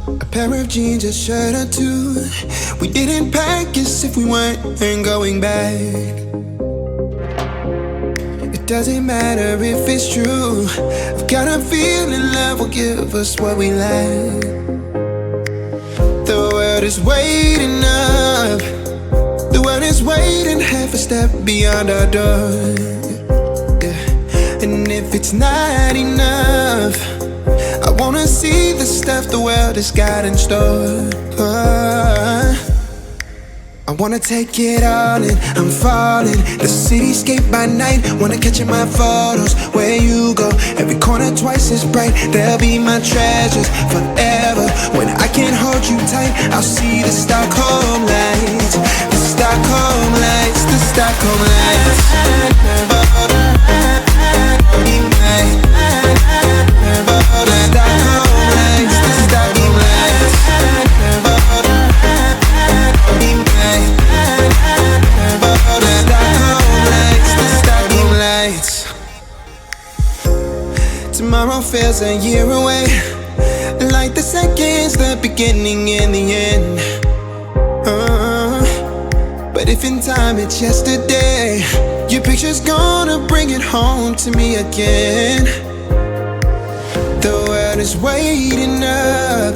A pair of jeans, a shirt or two. We didn't pack as if we weren't going back. It doesn't matter if it's true. I've got a feeling love will give us what we lack. The world is waiting up. The world is waiting half a step beyond our door. Yeah. And if it's not enough, I wanna see the stuff the world has got in store. I wanna take it all in, I'm falling. The cityscape by night, wanna catch in my photos. Where you go, every corner twice as bright. They'll be my treasures forever. When I can't hold you tight, I'll see the Stockholm lights. The Stockholm lights, the Stockholm lights. Tomorrow feels a year away, like the seconds, the beginning and the end. But if in time it's yesterday, your picture's gonna bring it home to me again. The world is waiting up.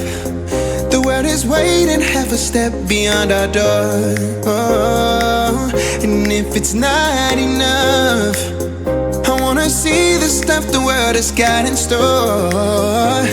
The world is waiting half a step beyond our door. And if it's not enough, I wanna see the stuff the world has got in store.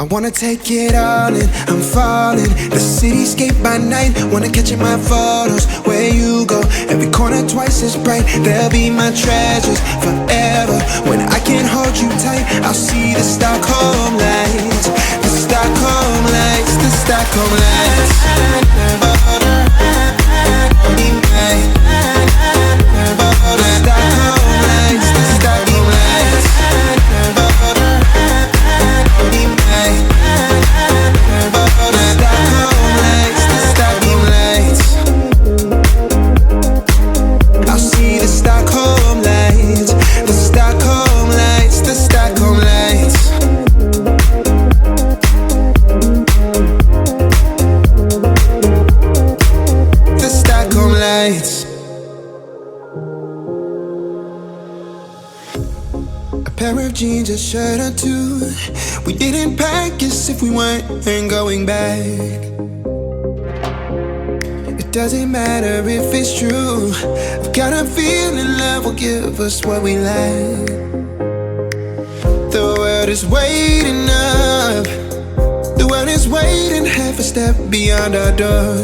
I wanna take it all in, I'm falling. The cityscape by night, wanna catch in my photos. Where you go, every corner twice as bright. They'll be my treasures forever. When I can't hold you tight, I'll see the Stockholm lights. The Stockholm lights, the Stockholm lights. A pair of jeans, a shirt or two. We didn't pack as if we weren't going back. It doesn't matter if it's true. I've got a feeling love will give us what we lack. The world is waiting up. The world is waiting half a step beyond our door.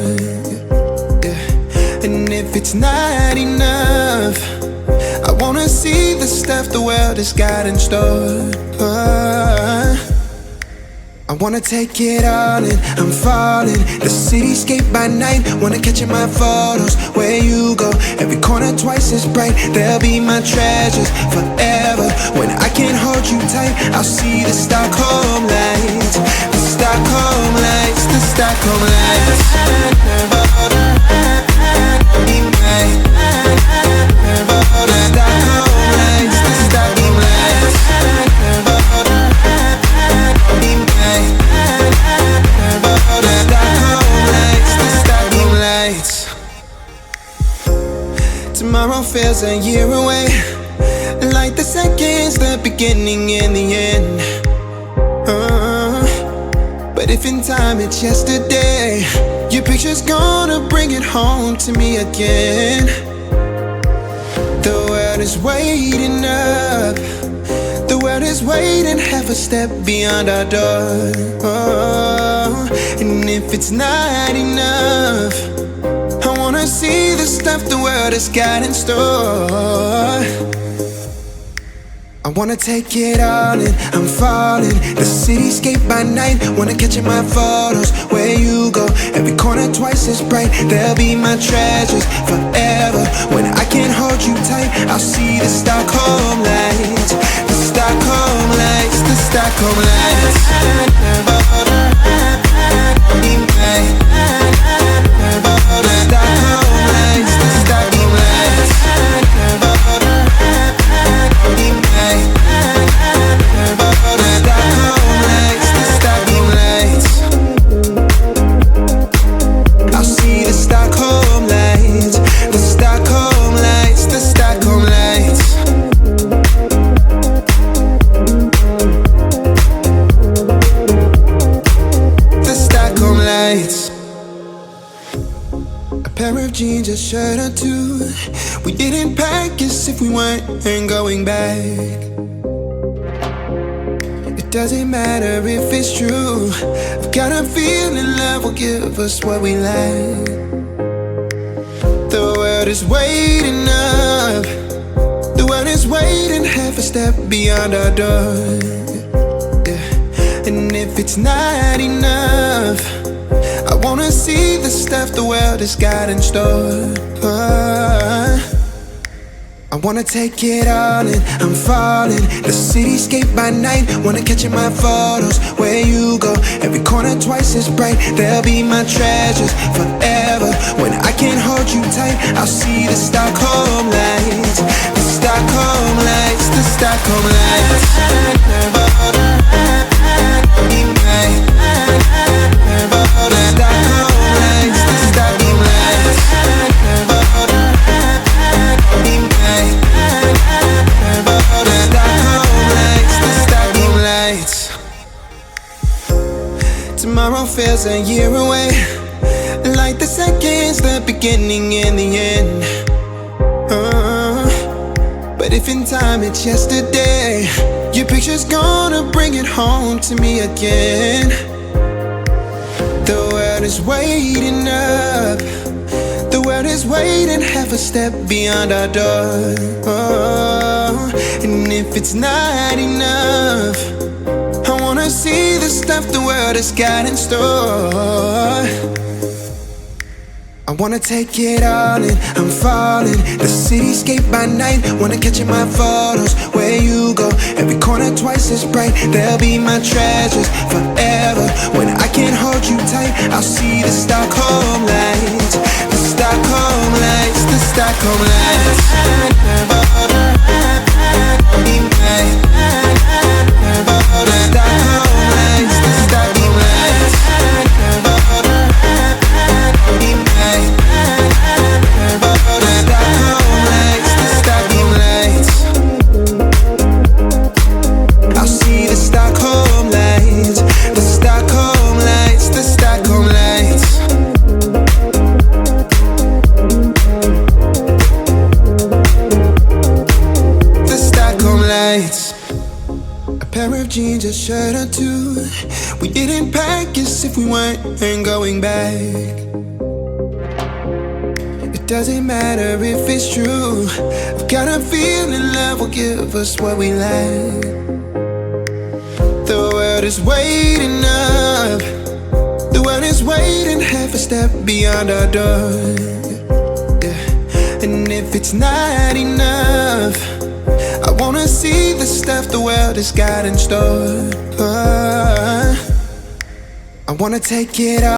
Yeah. And if it's not enough, I wanna see the stuff the world has got in store. I wanna take it all in, I'm falling. The cityscape by night, wanna catch in my photos. Where you go, every corner twice as bright. They'll be my treasures forever. When I can't hold you tight, I'll see the Stockholm lights. The Stockholm lights, the Stockholm lights. Tomorrow feels a year away, like the seconds, the beginning and the end. But if in time it's yesterday, your picture's gonna bring it home to me again. The world is waiting up. The world is waiting half a step beyond our door. And if it's not enough, I wanna see the stuff the world has got in store. I wanna take it all in, I'm falling. The cityscape by night, wanna catch in my photos. Where you go, every corner twice as bright. They'll be my treasures forever. When I can't hold you tight, I'll see the Stockholm lights. The Stockholm lights, the Stockholm lights. Tomorrow pair of jeans, a shirt or two. We didn't pack as if we weren't going back. It doesn't matter if it's true. I've got a feeling love will give us what we lack. The world is waiting up. The world is waiting half a step beyond our door. Yeah. And if it's not enough, I wanna see the stuff the world has got in store. I wanna take it all in, I'm falling. The cityscape by night, wanna catch in my photos. Where you go, every corner twice as bright. They'll be my treasures forever. When I can't hold you tight, I'll see the Stockholm lights. The Stockholm lights, the Stockholm lights. Tomorrow feels a year away, like the seconds, the beginning and the end. But if in time it's yesterday, your picture's gonna bring it home to me again. The world is waiting up. The world is waiting half a step beyond our door. And if it's not enough, I wanna see the stuff the world has got in store. I wanna take it all in, I'm falling. The cityscape by night, wanna catch in my photos. Where you go, every corner twice as bright. They'll be my treasures forever. When I can't hold you tight, I'll see the Stockholm lights. The Stockholm lights, the Stockholm lights. A pair of jeans, a shirt or two. We didn't pack as if we weren't going back. It doesn't matter if it's true. I've got a feeling love will give us what we lack. The world is waiting up. The world is waiting half a step beyond our door. Yeah. And if it's not enough, I wanna see the stuff the world has got in store. I wanna take it all.